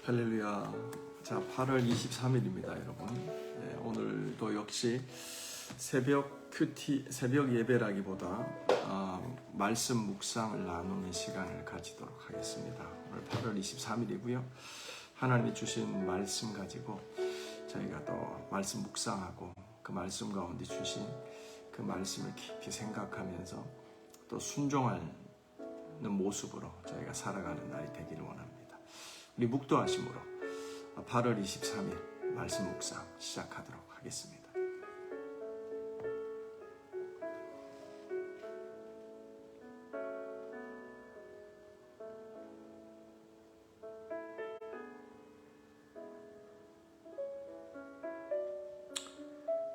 할렐루야. 자, 8월 23일입니다, 여러분. 네, 오늘도 역시 새벽 예배라기보다 말씀 묵상을 나누는 시간을 가지도록 하겠습니다. 오늘 8월 23일이고요. 하나님이 주신 말씀 가지고 저희가 또 말씀 묵상하고 그 말씀 가운데 주신 그 말씀을 깊이 생각하면서 또 순종하는 모습으로 저희가 살아가는 날이 되기를 원합니다. 우리 묵도하심으로 8월 23일 말씀 묵상 시작하도록 하겠습니다.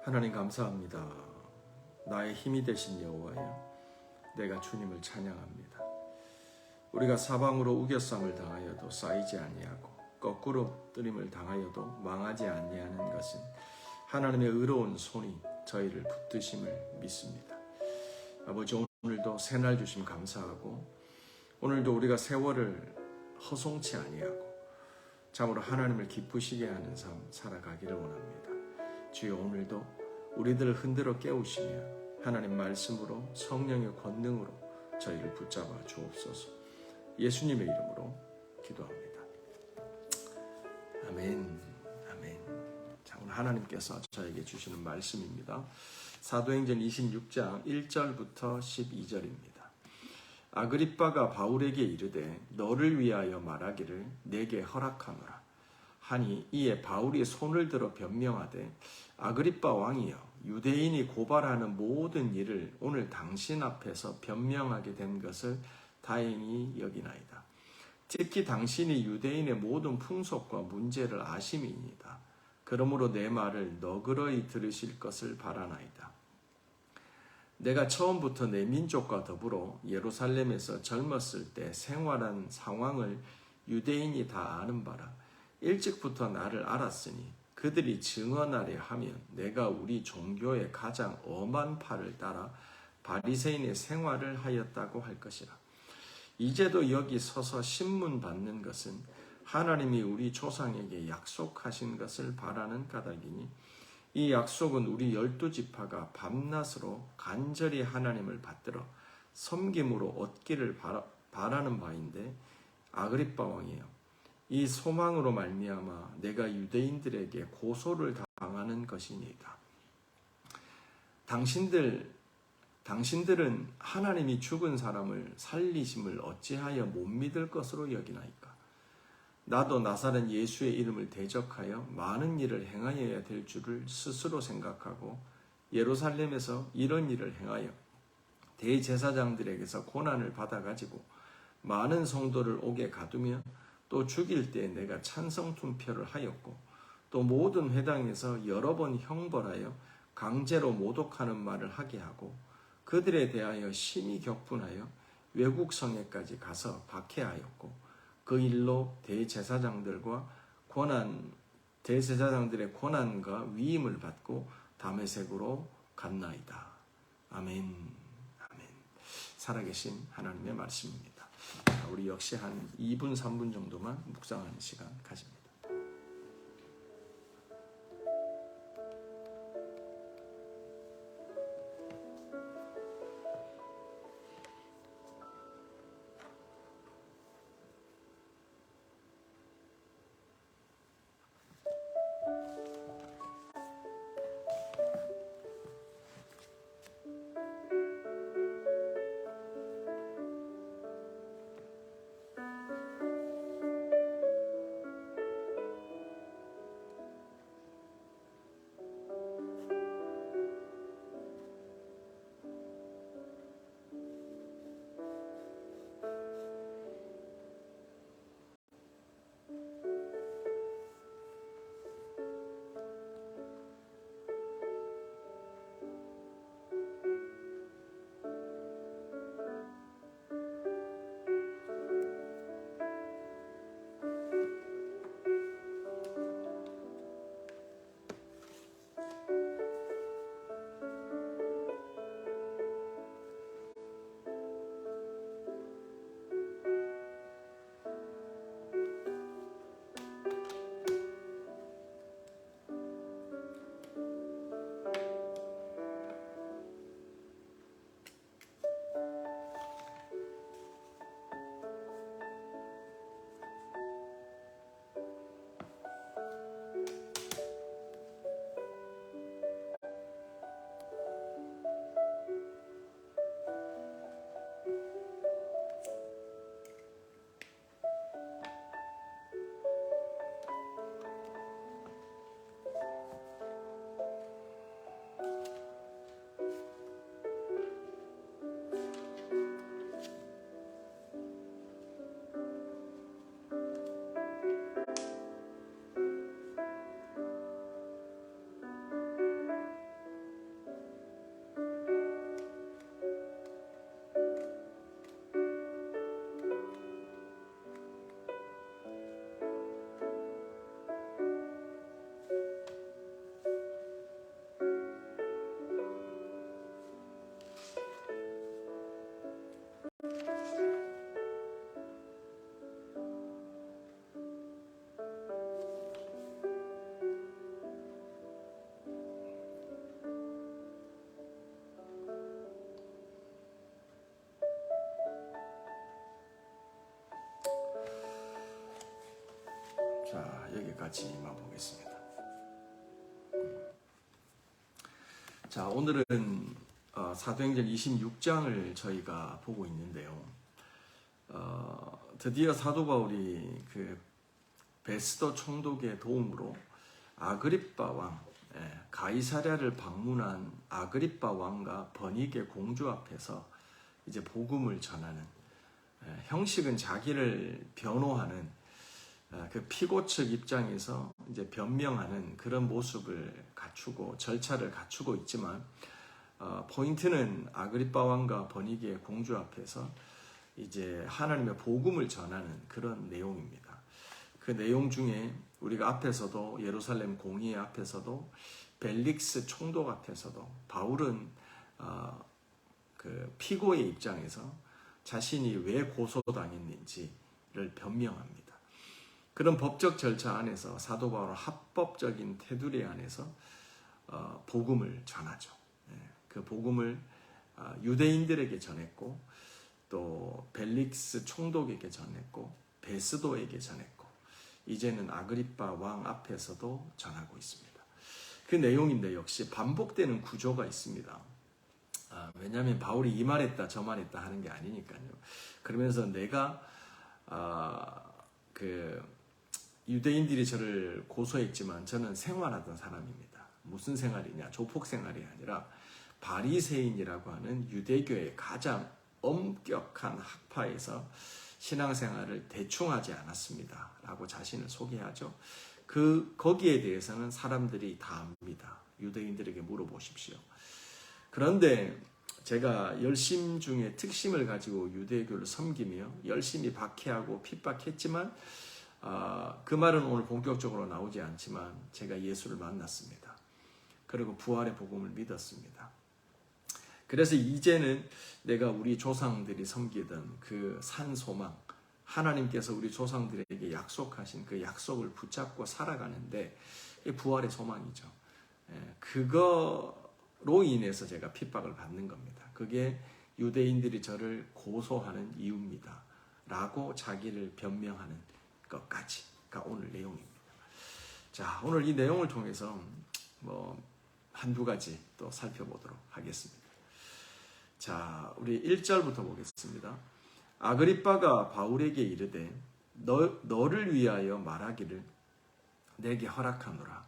하나님 감사합니다. 나의 힘이 되신 여호와여, 내가 주님을 찬양합니다. 우리가 사방으로 우겨쌈을 당하여도 쌓이지 아니하고 거꾸로 뜨림을 당하여도 망하지 아니하는 것은 하나님의 의로운 손이 저희를 붙드심을 믿습니다. 아버지, 오늘도 새날 주심 감사하고 오늘도 우리가 세월을 허송치 아니하고 참으로 하나님을 기쁘시게 하는 삶 살아가기를 원합니다. 주여, 오늘도 우리들을 흔들어 깨우시며 하나님 말씀으로 성령의 권능으로 저희를 붙잡아 주옵소서. 예수님의 이름으로 기도합니다. 아멘. 아멘. 자, 오늘 하나님께서 저에게 주시는 말씀입니다. 사도행전 26장 1절부터 12절입니다. 아그리빠가 바울에게 이르되 너를 위하여 말하기를 내게 허락하노라 하니, 이에 바울이 손을 들어 변명하되 아그리빠 왕이여, 유대인이 고발하는 모든 일을 오늘 당신 앞에서 변명하게 된 것을 다행히 여기나이다. 특히 당신이 유대인의 모든 풍속과 문제를 아심이니이다. 그러므로 내 말을 너그러이 들으실 것을 바라나이다. 내가 처음부터 내 민족과 더불어 예루살렘에서 젊었을 때 생활한 상황을 유대인이 다 아는 바라. 일찍부터 나를 알았으니 그들이 증언하려 하면 내가 우리 종교의 가장 엄한 팔을 따라 바리새인의 생활을 하였다고 할 것이라. 이제도 여기 서서 신문 받는 것은 하나님이 우리 조상에게 약속하신 것을 바라는 까닭이니, 이 약속은 우리 12지파가 밤낮으로 간절히 하나님을 받들어 섬김으로 얻기를 바라는 바인데, 아그리빠 왕이여, 이 소망으로 말미암아 내가 유대인들에게 고소를 당하는 것이니이다. 당신들은 하나님이 죽은 사람을 살리심을 어찌하여 못 믿을 것으로 여기나이까? 나도 나사렛 예수의 이름을 대적하여 많은 일을 행하여야 될 줄을 스스로 생각하고 예루살렘에서 이런 일을 행하여 대제사장들에게서 고난을 받아가지고 많은 성도를 옥에 가두며 또 죽일 때 내가 찬성 투표를 하였고, 또 모든 회당에서 여러 번 형벌하여 강제로 모독하는 말을 하게 하고 그들에 대하여 심히 격분하여 외국 성에까지 가서 박해하였고, 그 일로 대제사장들의 고난과 위임을 받고 다메섹으로 갔나이다. 아멘. 아멘. 살아계신 하나님의 말씀입니다. 우리 역시 한 2분 3분 정도만 묵상하는 시간 가집니다. 우리 같이 임해보겠습니다. 자, 오늘은 사도행전 26장을 저희가 보고 있는데요. 드디어 사도 바울이 그 베스도 총독의 도움으로 아그리빠 왕, 가이사랴를 방문한 아그리빠 왕과 버니게 공주 앞에서 이제 복음을 전하는, 형식은 자기를 변호하는 그 피고 측 입장에서 이제 변명하는 그런 모습을 갖추고 절차를 갖추고 있지만, 포인트는 아그리빠 왕과 버니게 공주 앞에서 이제 하나님의 복음을 전하는 그런 내용입니다. 그 내용 중에 우리가 앞에서도 예루살렘 공의 앞에서도 벨릭스 총독 앞에서도 바울은 그 피고의 입장에서 자신이 왜 고소당했는지를 변명합니다. 그런 법적 절차 안에서 사도 바울은 합법적인 테두리 안에서 복음을 전하죠. 그 복음을 유대인들에게 전했고, 또 벨릭스 총독에게 전했고, 베스도에게 전했고, 이제는 아그리빠 왕 앞에서도 전하고 있습니다. 그 내용인데 역시 반복되는 구조가 있습니다. 왜냐하면 바울이 이 말했다 저 말했다 하는 게 아니니까요. 그러면서 내가 그 유대인들이 저를 고소했지만 저는 생활하던 사람입니다. 무슨 생활이냐? 조폭 생활이 아니라 바리새인이라고 하는 유대교의 가장 엄격한 학파에서 신앙생활을 대충 하지 않았습니다 라고 자신을 소개하죠. 거기에 대해서는 사람들이 다 압니다. 유대인들에게 물어보십시오. 그런데 제가 열심 중에 특심을 가지고 유대교를 섬기며 열심히 박해하고 핍박했지만, 그 말은 오늘 본격적으로 나오지 않지만 제가 예수를 만났습니다. 그리고 부활의 복음을 믿었습니다. 그래서 이제는 내가 우리 조상들이 섬기던 그 산 소망, 하나님께서 우리 조상들에게 약속하신 그 약속을 붙잡고 살아가는데, 부활의 소망이죠. 그거로 인해서 제가 핍박을 받는 겁니다. 그게 유대인들이 저를 고소하는 이유입니다 라고 자기를 변명하는 것까지가 오늘 내용입니다. 자, 오늘 이 내용을 통해서 한두 가지 또 살펴보도록 하겠습니다. 자, 우리 1절부터 보겠습니다. 아그리빠가 바울에게 이르되 너를 위하여 말하기를 내게 허락하노라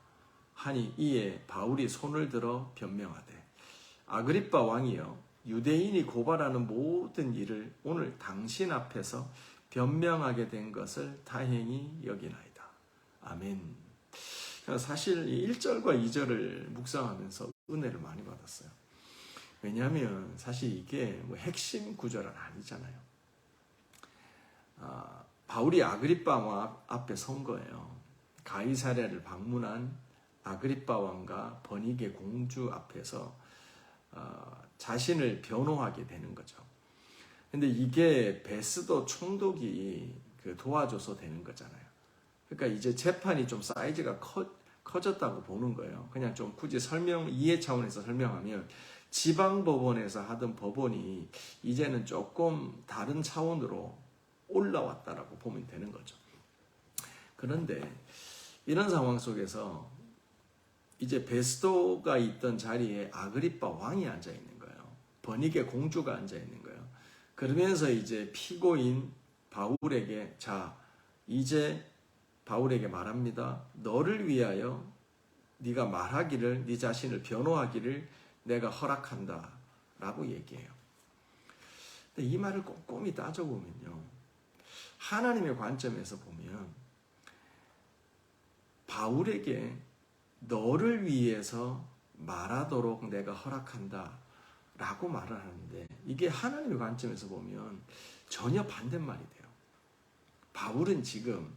하니, 이에 바울이 손을 들어 변명하되 아그리빠 왕이여, 유대인이 고발하는 모든 일을 오늘 당신 앞에서 변명하게 된 것을 다행히 여기나이다. 아멘. 사실 이 1절과 2절을 묵상하면서 은혜를 많이 받았어요. 왜냐하면 사실 이게 핵심 구절은 아니잖아요. 바울이 아그리빠 왕 앞에 선 거예요. 가이사랴를 방문한 아그리빠 왕과 버니게 공주 앞에서 자신을 변호하게 되는 거죠. 근데 이게 베스도 총독이 도와줘서 되는 거잖아요. 그러니까 이제 재판이 좀 사이즈가 커졌다고 보는 거예요. 그냥 좀 굳이 이해 차원에서 설명하면, 지방법원에서 하던 법원이 이제는 조금 다른 차원으로 올라왔다라고 보면 되는 거죠. 그런데 이런 상황 속에서 이제 베스도가 있던 자리에 아그리빠 왕이 앉아 있는 거예요. 버니게 공주가 앉아 있는 거예요. 그러면서 이제 피고인 바울에게, 자, 이제 바울에게 말합니다. 너를 위하여 네가 말하기를, 네 자신을 변호하기를 내가 허락한다 라고 얘기해요. 근데 이 말을 꼼꼼히 따져보면요, 하나님의 관점에서 보면 바울에게 너를 위해서 말하도록 내가 허락한다 라고 말을 하는데, 이게 하나님의 관점에서 보면 전혀 반대말이 돼요. 바울은 지금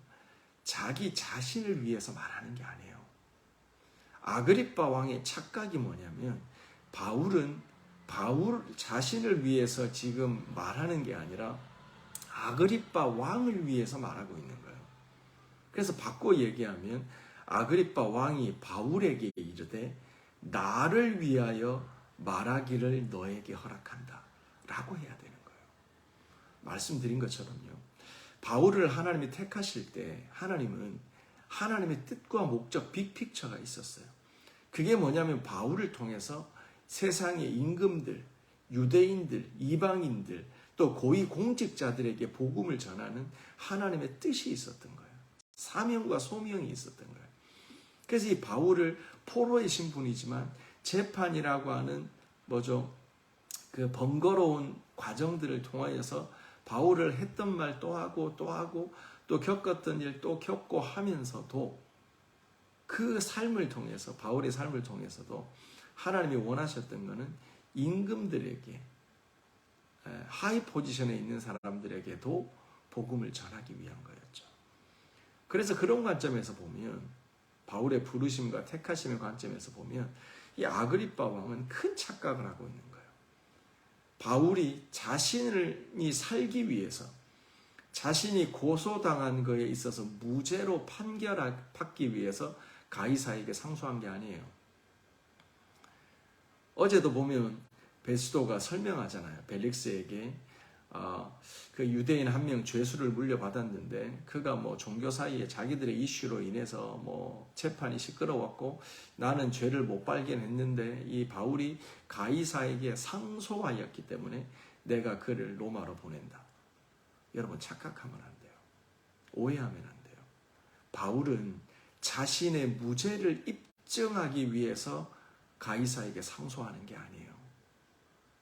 자기 자신을 위해서 말하는 게 아니에요. 아그리빠 왕의 착각이 뭐냐면, 바울은 바울 자신을 위해서 지금 말하는 게 아니라 아그리빠 왕을 위해서 말하고 있는 거예요. 그래서 바꿔 얘기하면 아그리빠 왕이 바울에게 이르되 나를 위하여 말하기를 너에게 허락한다 라고 해야 되는 거예요. 말씀드린 것처럼요, 바울을 하나님이 택하실 때 하나님은 하나님의 뜻과 목적, 빅픽처가 있었어요. 그게 뭐냐면 바울을 통해서 세상의 임금들, 유대인들, 이방인들, 또 고위 공직자들에게 복음을 전하는 하나님의 뜻이 있었던 거예요. 사명과 소명이 있었던 거예요. 그래서 이 바울을 포로의 신분이지만 재판이라고 하는 그 번거로운 과정들을 통하여서 바울을 했던 말 또 하고 또 하고 또 겪었던 일 또 겪고 하면서도 그 삶을 통해서, 바울의 삶을 통해서도 하나님이 원하셨던 것은 임금들에게, 하이 포지션에 있는 사람들에게도 복음을 전하기 위한 거였죠. 그래서 그런 관점에서 보면, 바울의 부르심과 택하심의 관점에서 보면 이 아그리빠 왕은 큰 착각을 하고 있는 거예요. 바울이 자신이 살기 위해서, 자신이 고소당한 것에 있어서 무죄로 판결받기 위해서 가이사에게 상소한 게 아니에요. 어제도 보면 베스도가 설명하잖아요. 벨릭스에게 그 유대인 한 명 죄수를 물려받았는데 그가 종교 사이에 자기들의 이슈로 인해서 재판이 시끄러웠고 나는 죄를 못 발견했는데 이 바울이 가이사에게 상소하였기 때문에 내가 그를 로마로 보낸다. 여러분, 착각하면 안 돼요. 오해하면 안 돼요. 바울은 자신의 무죄를 입증하기 위해서 가이사에게 상소하는 게 아니에요.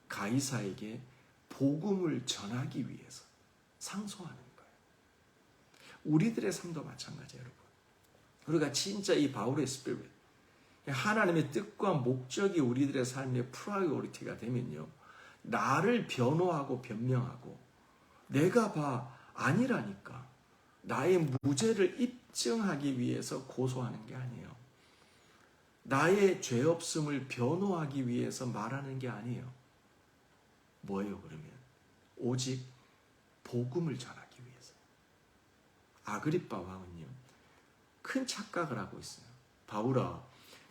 가이사에게 복음을 전하기 위해서 상소하는 거예요. 우리들의 삶도 마찬가지예요, 여러분. 우리가 진짜 이 바울의 스피릿, 하나님의 뜻과 목적이 우리들의 삶의 프라이오리티가 되면요, 나를 변호하고 변명하고 내가 아니라니까 나의 무죄를 입증하기 위해서 고소하는 게 아니에요. 나의 죄 없음을 변호하기 위해서 말하는 게 아니에요. 뭐예요, 그러면? 오직 복음을 전하기 위해서. 아그리빠 왕은요, 큰 착각을 하고 있어요. 바울아,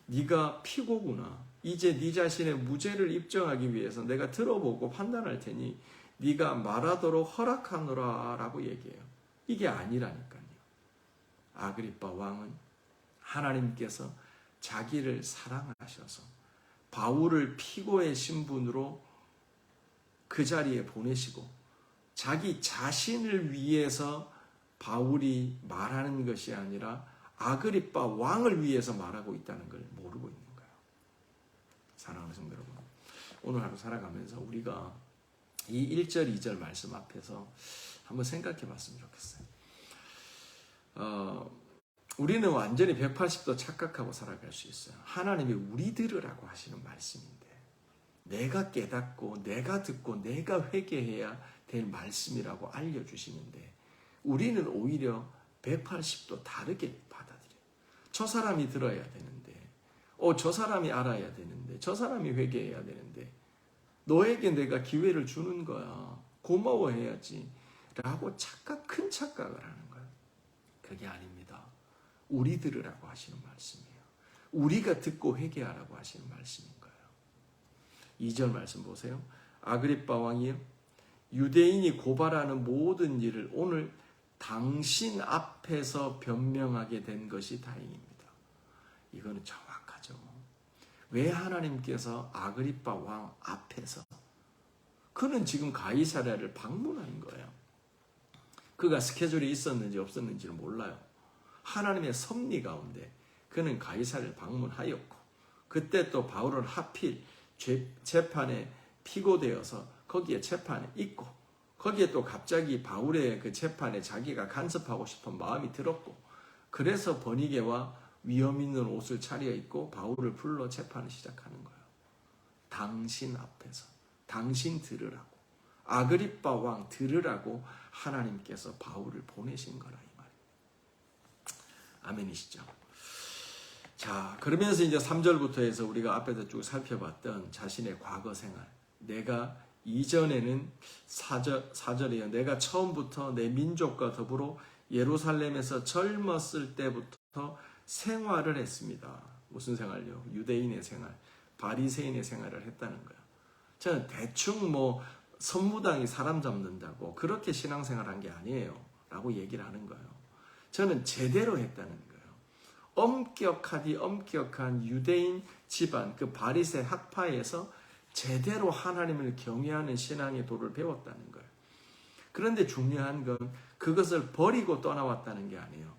네가 피고구나. 이제 네 자신의 무죄를 입증하기 위해서 내가 들어보고 판단할 테니 네가 말하도록 허락하노라 라고 얘기해요. 이게 아니라니까요. 아그리빠 왕은 하나님께서 자기를 사랑하셔서 바울을 피고의 신분으로 그 자리에 보내시고 자기 자신을 위해서 바울이 말하는 것이 아니라 아그리빠 왕을 위해서 말하고 있다는 걸 모르고 있는 거예요. 사랑하는 성도 여러분, 오늘 하루 살아가면서 우리가 이 1절, 2절 말씀 앞에서 한번 생각해 봤으면 좋겠어요. 우리는 완전히 180도 착각하고 살아갈 수 있어요. 하나님이 우리 들으라고 하시는 말씀인데, 내가 깨닫고 내가 듣고 내가 회개해야 될 말씀이라고 알려주시는데 우리는 오히려 180도 다르게 받아들여요. 저 사람이 들어야 되는데, 저 사람이 알아야 되는데, 저 사람이 회개해야 되는데, 너에게 내가 기회를 주는 거야. 고마워해야지. 라고 큰 착각을 하는 거예요. 그게 아닙니다. 우리 들으라고 하시는 말씀이에요. 우리가 듣고 회개하라고 하시는 말씀인 거예요. 2절 말씀 보세요. 아그리빠 왕이요, 유대인이 고발하는 모든 일을 오늘 당신 앞에서 변명하게 된 것이 다행입니다. 이거는 정확하죠. 왜 하나님께서 아그리빠 왕 앞에서? 그는 지금 가이사랴를 방문한 거예요. 그가 스케줄이 있었는지 없었는지는 몰라요. 하나님의 섭리 가운데 그는 가이사랴를 방문하였고, 그때 또 바울은 하필 재판에 피고되어서 거기에 재판에 있고, 거기에 또 갑자기 바울의 그 재판에 자기가 간섭하고 싶은 마음이 들었고, 그래서 번이게와 위험 있는 옷을 차려입고 바울을 불러 재판을 시작하는 거예요. 당신 앞에서, 당신 들으라고, 아그리빠 왕 들으라고 하나님께서 바울을 보내신 거라, 이 말이에요. 아멘이시죠? 자, 그러면서 이제 3절부터 해서 우리가 앞에서 쭉 살펴봤던 자신의 과거 생활, 내가 이전에는 4절이에요. 내가 처음부터 내 민족과 더불어 예루살렘에서 젊었을 때부터 생활을 했습니다. 무슨 생활요? 유대인의 생활, 바리새인의 생활을 했다는 거예요. 저는 대충 선무당이 사람 잡는다고 그렇게 신앙생활한 게 아니에요 라고 얘기를 하는 거예요. 저는 제대로 했다는 거예요. 엄격한 유대인 집안 그 바리새 학파에서 제대로 하나님을 경외하는 신앙의 도를 배웠다는 거예요. 그런데 중요한 건 그것을 버리고 떠나왔다는 게 아니에요.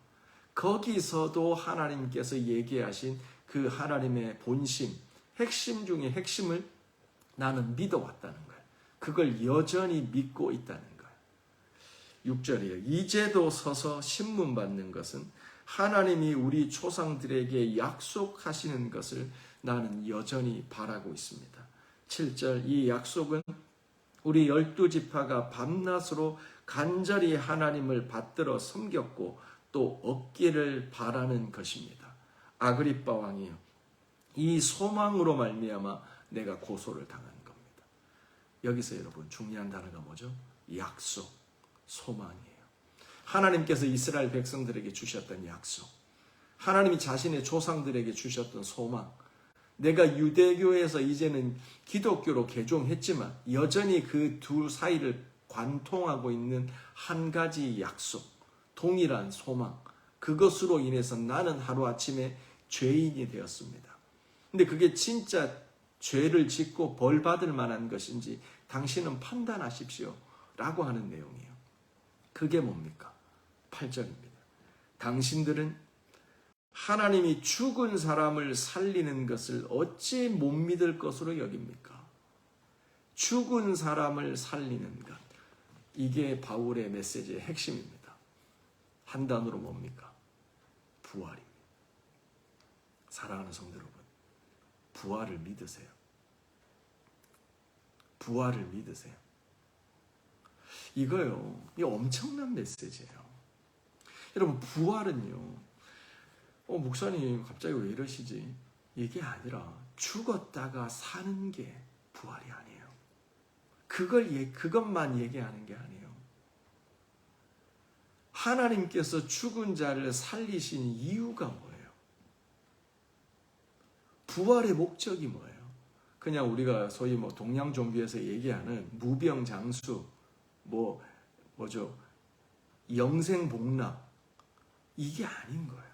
거기서도 하나님께서 얘기하신 그 하나님의 본심, 핵심 중에 핵심을 나는 믿어왔다는 거예요. 그걸 여전히 믿고 있다는 거예요. 6절이에요. 이제도 서서 신문 받는 것은 하나님이 우리 조상들에게 약속하시는 것을 나는 여전히 바라고 있습니다. 7절, 이 약속은 우리 12지파가 밤낮으로 간절히 하나님을 받들어 섬겼고 또 얻기를 바라는 것입니다. 아그리빠 왕이요, 이 소망으로 말미암아 내가 고소를 당한 겁니다. 여기서 여러분 중요한 단어가 뭐죠? 약속, 소망이에요. 하나님께서 이스라엘 백성들에게 주셨던 약속, 하나님이 자신의 조상들에게 주셨던 소망, 내가 유대교에서 이제는 기독교로 개종했지만 여전히 그 두 사이를 관통하고 있는 한 가지 약속, 동일한 소망, 그것으로 인해서 나는 하루아침에 죄인이 되었습니다. 근데 그게 진짜 죄를 짓고 벌 받을 만한 것인지 당신은 판단하십시오 라고 하는 내용이에요. 그게 뭡니까? 8절입니다. 당신들은 하나님이 죽은 사람을 살리는 것을 어찌 못 믿을 것으로 여깁니까? 죽은 사람을 살리는 것. 이게 바울의 메시지의 핵심입니다. 한 단어로 뭡니까? 부활입니다. 사랑하는 성도 여러분, 부활을 믿으세요. 부활을 믿으세요. 이거요, 이 엄청난 메시지예요. 여러분, 부활은요, 목사님 갑자기 왜 이러시지? 이게 아니라 죽었다가 사는 게 부활이 아니에요. 그것만 얘기하는 게 아니에요. 하나님께서 죽은 자를 살리신 이유가 뭐예요? 부활의 목적이 뭐예요? 그냥 우리가 소위 동양 종교에서 얘기하는 무병장수, 뭐죠? 영생복락, 이게 아닌 거예요.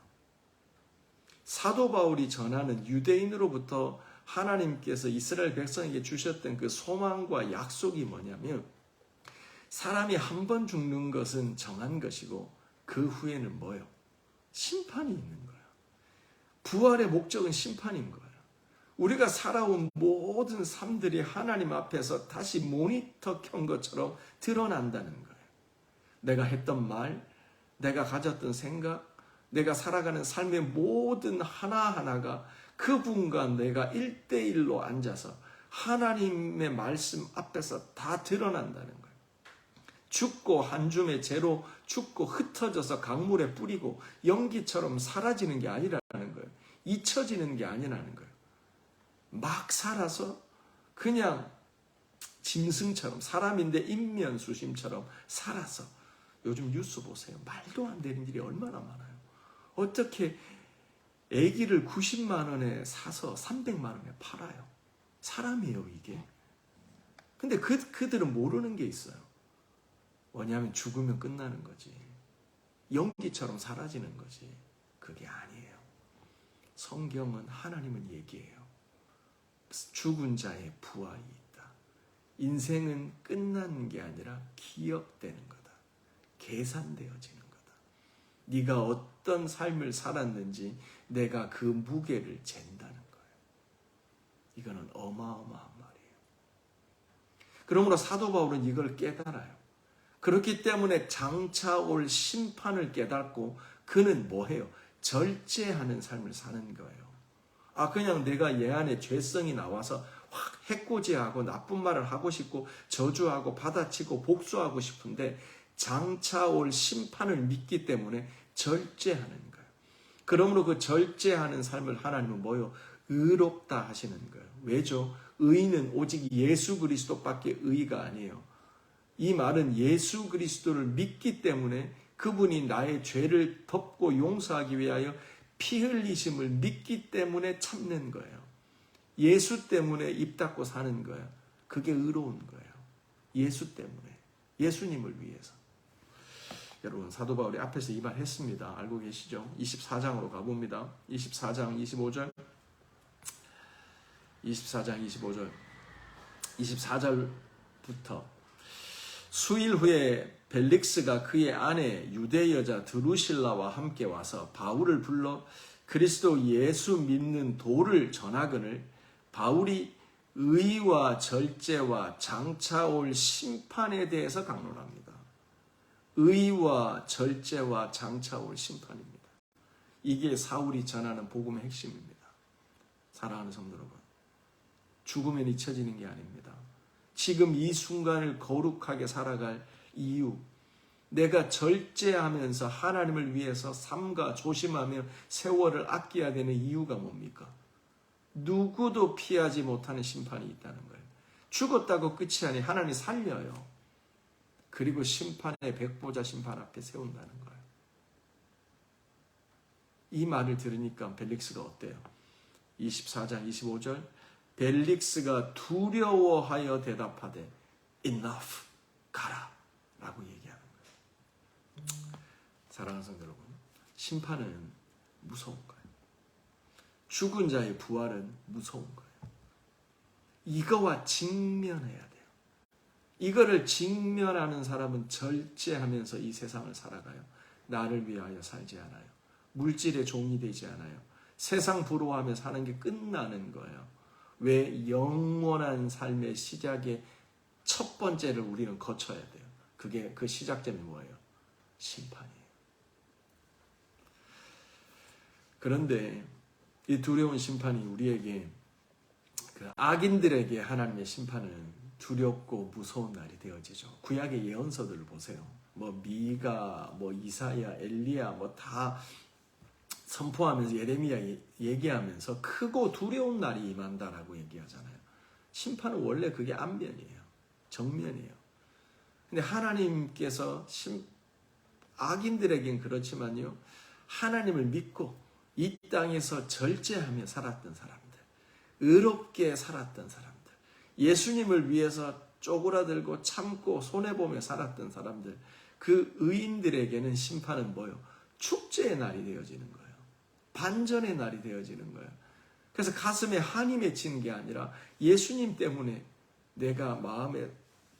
사도 바울이 전하는 유대인으로부터 하나님께서 이스라엘 백성에게 주셨던 그 소망과 약속이 뭐냐면, 사람이 한 번 죽는 것은 정한 것이고 그 후에는 뭐예요? 심판이 있는 거예요. 부활의 목적은 심판인 거예요. 우리가 살아온 모든 삶들이 하나님 앞에서 다시 모니터 켠 것처럼 드러난다는 거예요. 내가 했던 말, 내가 가졌던 생각, 내가 살아가는 삶의 모든 하나하나가 그분과 내가 1대1로 앉아서 하나님의 말씀 앞에서 다 드러난다는 거예요. 죽고 한 줌의 재로 죽고 흩어져서 강물에 뿌리고 연기처럼 사라지는 게 아니라는 거예요. 잊혀지는 게 아니라는 거예요. 막 살아서 그냥 짐승처럼, 사람인데 인면수심처럼 살아서, 요즘 뉴스 보세요. 말도 안 되는 일이 얼마나 많아요. 어떻게 아기를 90만 원에 사서 300만 원에 팔아요? 사람이에요, 이게. 근데 그들은 모르는 게 있어요. 뭐냐면 죽으면 끝나는 거지. 연기처럼 사라지는 거지. 그게 아니에요. 성경은, 하나님은 얘기해요. 죽은 자의 부활이 있다. 인생은 끝나는 게 아니라 기억되는 거다. 계산되어지는 거다. 네가 어떤 삶을 살았는지 내가 그 무게를 잰다는 거예요. 이거는 어마어마한 말이에요. 그러므로 사도 바울은 이걸 깨달아요. 그렇기 때문에 장차 올 심판을 깨닫고 그는 뭐해요? 절제하는 삶을 사는 거예요. 그냥 내가 얘 안에 죄성이 나와서 확 해코지하고 나쁜 말을 하고 싶고 저주하고 받아치고 복수하고 싶은데 장차 올 심판을 믿기 때문에 절제하는 거예요. 그러므로 그 절제하는 삶을 하나님은 뭐요? 의롭다 하시는 거예요. 왜죠? 의는 오직 예수 그리스도밖에 의가 아니에요. 이 말은 예수 그리스도를 믿기 때문에 그분이 나의 죄를 덮고 용서하기 위하여 피 흘리심을 믿기 때문에 참는 거예요. 예수 때문에 입 닫고 사는 거예요. 그게 의로운 거예요. 예수 때문에, 예수님을 위해서. 여러분 사도 바울이 앞에서 이 말 했습니다. 알고 계시죠? 24장으로 가봅니다. 24장 25절 24장 25절 24절부터 수일 후에 벨릭스가 그의 아내 유대 여자 드루실라와 함께 와서 바울을 불러 그리스도 예수 믿는 도를 전하거늘 바울이 의와 절제와 장차 올 심판에 대해서 강론합니다. 의와 절제와 장차 올 심판입니다. 이게 사울이 전하는 복음의 핵심입니다. 사랑하는 성도 여러분, 죽으면 잊혀지는 게 아닙니다. 지금 이 순간을 거룩하게 살아갈 이유, 내가 절제하면서 하나님을 위해서 삼가 조심하며 세월을 아껴야 되는 이유가 뭡니까? 누구도 피하지 못하는 심판이 있다는 거예요. 죽었다고 끝이 아니 하나님이 살려요. 그리고 심판의 백보자 심판 앞에 세운다는 거예요. 이 말을 들으니까 벨릭스가 어때요? 24장 25절 벨릭스가 두려워하여 대답하되 enough, 가라 라고 얘기하는 거예요. 사랑하는 성도 여러분, 심판은 무서운 거예요. 죽은 자의 부활은 무서운 거예요. 이거와 직면해야 돼요. 이거를 직면하는 사람은 절제하면서 이 세상을 살아가요. 나를 위하여 살지 않아요. 물질의 종이 되지 않아요. 세상 부러워하며 사는 게 끝나는 거예요. 왜? 영원한 삶의 시작의 첫 번째를 우리는 거쳐야 돼요. 그게 그 시작점이 뭐예요? 심판이에요. 그런데 이 두려운 심판이 우리에게 그 악인들에게 하나님의 심판은 두렵고 무서운 날이 되어지죠. 구약의 예언서들을 보세요. 뭐 미가, 뭐 이사야, 엘리야 뭐 다 선포하면서 예레미야 얘기하면서 크고 두려운 날이 임한다라고 얘기하잖아요. 심판은 원래 그게 앞면이에요. 정면이에요. 근데 하나님께서 악인들에겐 그렇지만요. 하나님을 믿고 이 땅에서 절제하며 살았던 사람들, 의롭게 살았던 사람들, 예수님을 위해서 쪼그라들고 참고 손해보며 살았던 사람들, 그 의인들에게는 심판은 뭐예요? 축제의 날이 되어지는 거예요. 반전의 날이 되어지는 거예요. 그래서 가슴에 한이 맺히는 게 아니라 예수님 때문에 내가 마음에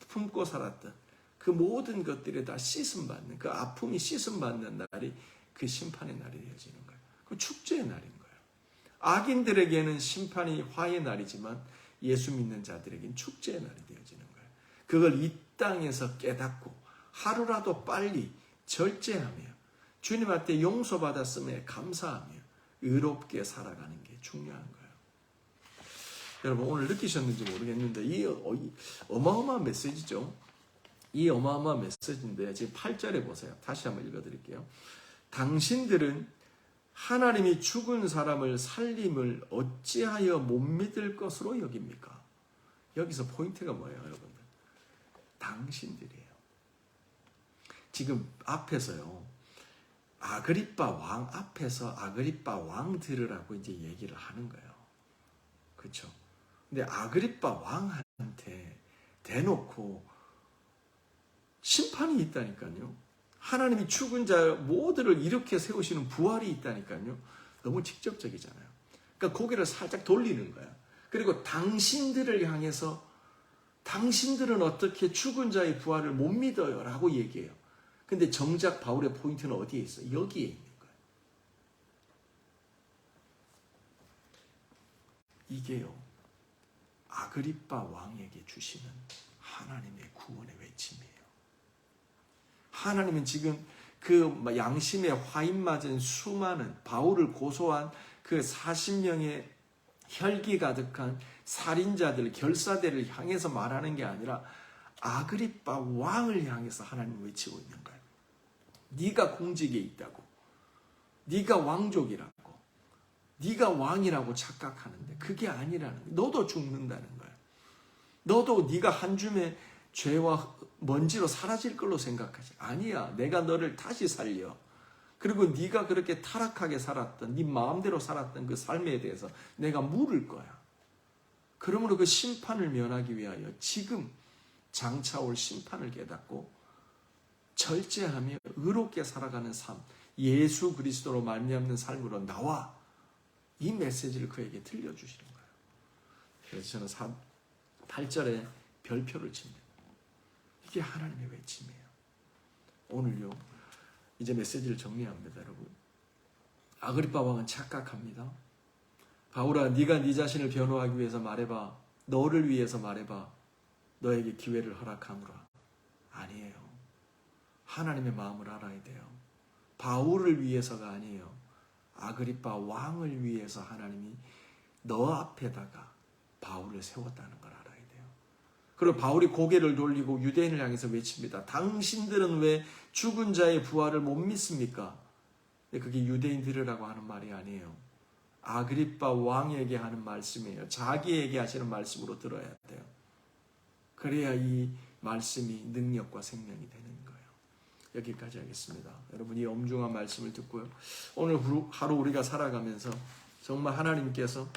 품고 살았던 그 모든 것들이 다 씻음받는, 그 아픔이 씻음받는 날이 그 심판의 날이 되어지는 거예요. 그 축제의 날인 거예요. 악인들에게는 심판이 화의 날이지만 예수 믿는 자들에게는 축제의 날이 되어지는 거예요. 그걸 이 땅에서 깨닫고 하루라도 빨리 절제하며 주님한테 용서받았음에 감사하며 의롭게 살아가는 게 중요한 거예요. 여러분 오늘 느끼셨는지 모르겠는데 이 어마어마한 메시지죠. 이 어마어마한 메시지인데 지금 8절에 보세요. 다시 한번 읽어드릴게요. 당신들은 하나님이 죽은 사람을 살림을 어찌하여 못 믿을 것으로 여깁니까? 여기서 포인트가 뭐예요, 여러분들? 당신들이에요. 지금 앞에서요. 아그리빠 왕 앞에서 아그리빠 왕 들으라고 이제 얘기를 하는 거예요. 그렇죠? 근데 아그리빠 왕한테 대놓고 심판이 있다니까요. 하나님이 죽은 자 모두를 이렇게 세우시는 부활이 있다니까요. 너무 직접적이잖아요. 그러니까 고개를 살짝 돌리는 거야. 그리고 당신들을 향해서 당신들은 어떻게 죽은 자의 부활을 못 믿어요? 라고 얘기해요. 근데 정작 바울의 포인트는 어디에 있어요? 여기에 있는 거예요. 이게요. 아그리빠 왕에게 주시는 하나님의 구원의 외침이에요. 하나님은 지금 그 양심에 화인 맞은 수많은 바울을 고소한 그 40명의 혈기 가득한 살인자들, 결사대를 향해서 말하는 게 아니라 아그리빠 왕을 향해서 하나님 외치고 있는 거예요. 네가 공직에 있다고, 네가 왕족이라고, 네가 왕이라고 착각하는데 그게 아니라는 거예요. 너도 죽는다는 거예요. 너도 네가 한 줌의 죄와 먼지로 사라질 걸로 생각하지. 아니야. 내가 너를 다시 살려. 그리고 네가 그렇게 타락하게 살았던, 네 마음대로 살았던 그 삶에 대해서 내가 물을 거야. 그러므로 그 심판을 면하기 위하여 지금 장차 올 심판을 깨닫고 절제하며 의롭게 살아가는 삶, 예수 그리스도로 말미암는 삶으로 나와. 이 메시지를 그에게 들려주시는 거예요. 그래서 저는 8절에 별표를 칩니다. 이게 하나님의 외침이에요. 오늘요, 이제 메시지를 정리합니다, 여러분. 아그리빠 왕은 착각합니다. 바울아, 네가 네 자신을 변호하기 위해서 말해봐. 너를 위해서 말해봐. 너에게 기회를 허락하노라. 아니에요. 하나님의 마음을 알아야 돼요. 바울을 위해서가 아니에요. 아그리빠 왕을 위해서 하나님이 너 앞에다가 바울을 세웠다는 걸 알아야 돼요. 그리고 바울이 고개를 돌리고 유대인을 향해서 외칩니다. 당신들은 왜 죽은 자의 부활을 못 믿습니까? 근데 그게 유대인 들으라고 하는 말이 아니에요. 아그리빠 왕에게 하는 말씀이에요. 자기에게 하시는 말씀으로 들어야 돼요. 그래야 이 말씀이 능력과 생명이 되는 거예요. 여기까지 하겠습니다. 여러분, 이 엄중한 말씀을 듣고요, 오늘 하루 우리가 살아가면서 정말 하나님께서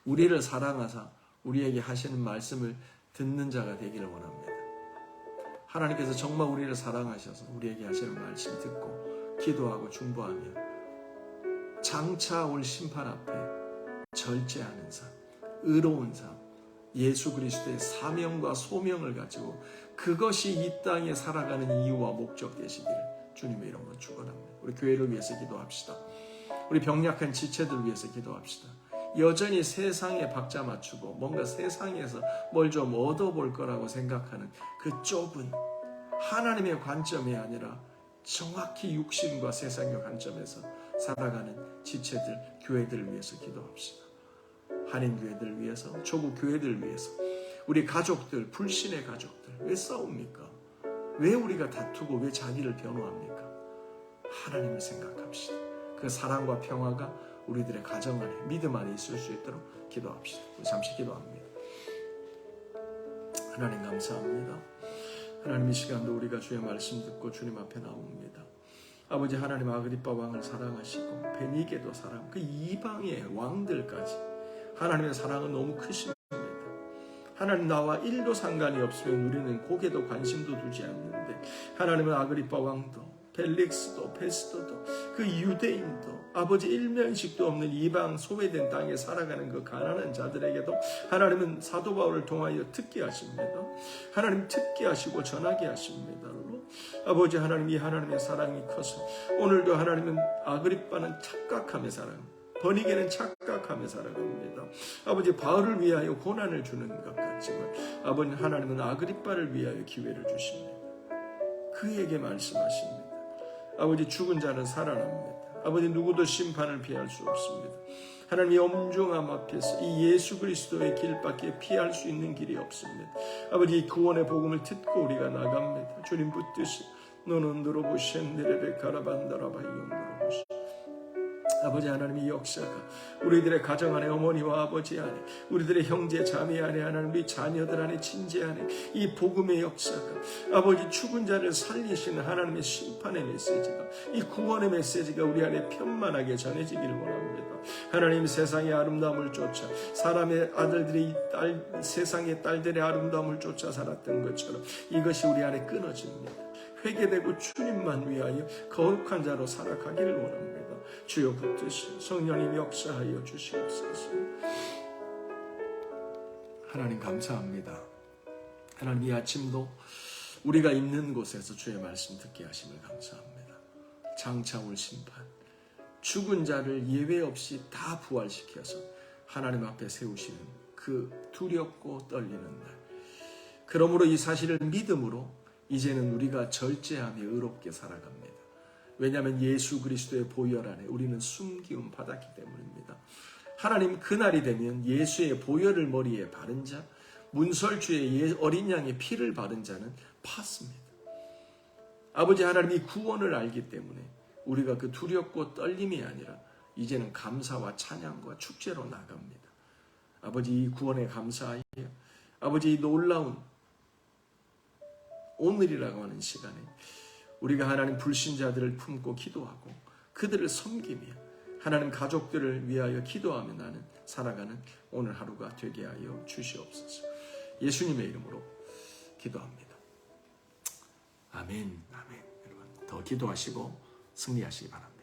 우리를 사랑하사 우리에게 하시는 말씀을 듣는 자가 되기를 원합니다. 하나님께서 정말 우리를 사랑하셔서 우리에게 하시는 말씀 듣고 기도하고 중보하며 장차 올 심판 앞에 절제하는 삶, 의로운 삶, 예수 그리스도의 사명과 소명을 가지고 그것이 이 땅에 살아가는 이유와 목적 되시기를 주님의 이름으로 축원합니다. 우리 교회를 위해서 기도합시다. 우리 병약한 지체들 위해서 기도합시다. 여전히 세상에 박자 맞추고 뭔가 세상에서 뭘 좀 얻어볼 거라고 생각하는 그 좁은 하나님의 관점이 아니라 정확히 육신과 세상의 관점에서 살아가는 지체들, 교회들을 위해서 기도합시다. 한인교회들을 위해서, 조국 교회들을 위해서, 우리 가족들, 불신의 가족들, 왜 싸웁니까? 왜 우리가 다투고 왜 자기를 변호합니까? 하나님을 생각합시다. 그 사랑과 평화가 우리들의 가정 안에, 믿음 안에 있을 수 있도록 기도합시다. 우리 잠시 기도합니다. 하나님 감사합니다. 하나님, 이 시간도 우리가 주의 말씀 듣고 주님 앞에 나옵니다. 아버지 하나님, 아그리빠 왕을 사랑하시고 베니게도 사랑, 그 이방의 왕들까지 하나님의 사랑은 너무 크십니다. 하나님, 나와 1도 상관이 없으면 우리는 고개도 관심도 두지 않는데 하나님은 아그리빠 왕도 벨릭스도 베스도도 그 유대인도 아버지 일면식도 없는 이방 소외된 땅에 살아가는 그 가난한 자들에게도 하나님은 사도 바울을 통하여 듣게 하십니다. 하나님 듣게 하시고 전하게 하십니다. 아버지 하나님, 이 하나님의 사랑이 커서 오늘도 하나님은 아그리빠는 착각함의 사랑, 버니게는 착각함에 살아갑니다. 아버지, 바울을 위하여 고난을 주는 것 같지만 아버지 하나님은 아그리빠를 위하여 기회를 주십니다. 그에게 말씀하십니다. 아버지, 죽은 자는 살아납니다. 아버지, 누구도 심판을 피할 수 없습니다. 하나님의 엄중함 앞에서 이 예수 그리스도의 길밖에 피할 수 있는 길이 없습니다. 아버지, 이 구원의 복음을 듣고 우리가 나갑니다. 주님 붙드시 너는 들어보시는데레 가라반다라바이 용들어보시. 아버지 하나님의 역사가 우리들의 가정 안에, 어머니와 아버지 안에, 우리들의 형제 자매 안에, 하나님 우리 자녀들 안에, 친지 안에 이 복음의 역사가 아버지 죽은 자를 살리시는 하나님의 심판의 메시지가, 이 구원의 메시지가 우리 안에 편만하게 전해지기를 원합니다. 하나님, 세상의 아름다움을 쫓아 사람의 아들들이 세상의 딸들의 아름다움을 쫓아 살았던 것처럼 이것이 우리 안에 끊어집니다. 회개되고 주님만 위하여 거룩한 자로 살아가기를 원합니다. 주여 붙드시오. 성령님 역사하여 주시옵소서. 하나님 감사합니다. 하나님, 이 아침도 우리가 있는 곳에서 주의 말씀 듣게 하심을 감사합니다. 장차 올 심판, 죽은 자를 예외 없이 다 부활시켜서 하나님 앞에 세우시는 그 두렵고 떨리는 날, 그러므로 이 사실을 믿음으로 이제는 우리가 절제하며 의롭게 살아갑니다. 왜냐하면 예수 그리스도의 보혈 안에 우리는 숨기움 받았기 때문입니다. 하나님, 그날이 되면 예수의 보혈을 머리에 바른 자, 문설주의 어린 양의 피를 바른 자는 받습니다. 아버지 하나님, 이 구원을 알기 때문에 우리가 그 두렵고 떨림이 아니라 이제는 감사와 찬양과 축제로 나갑니다. 아버지, 이 구원에 감사하여 아버지, 이 놀라운 오늘이라고 하는 시간에 우리가 하나님 불신자들을 품고 기도하고 그들을 섬기며 하나님 가족들을 위하여 기도하며 나는 살아가는 오늘 하루가 되게 하여 주시옵소서. 예수님의 이름으로 기도합니다. 아멘, 아멘. 여러분 더 기도하시고 승리하시기 바랍니다.